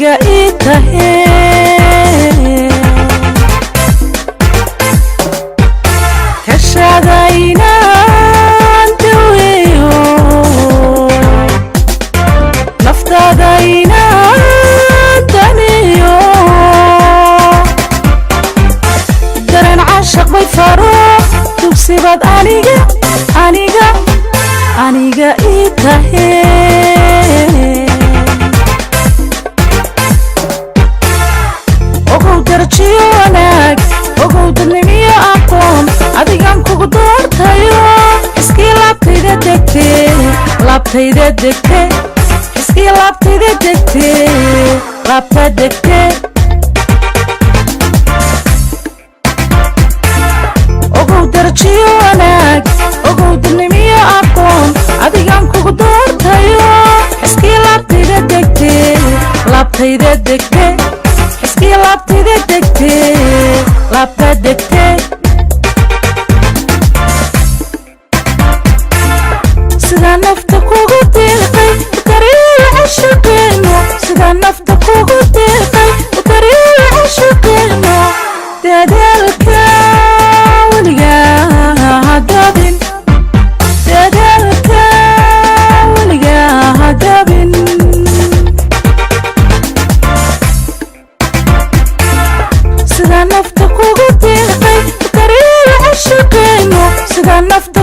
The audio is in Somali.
aniga itahe kashadayna antaweyo naftadayna daniyo daran عاشق بفروح تبسبت aniga itahe ogow darjiyo wanaag ogow dadnimiyo aqoon adigan kugu doortayo iskii laabtayda degte iskii laabtayda degte laabta degte ogow darjiyo wanaag ogow dadnimiyo aqoon adigan kugu doortayo iskii laabtayda degte laabtayda degte iskii laabtayda degte laabta degte sida nafta kugu deeqay dariiq ashaqeeno sida nafta kugu deeqay dariiq ashaqeeno dadaalka waliga hadabin dadaalka waliga hadabin sida nafta kugu deeqay dariiq ashaqeeno sida nafta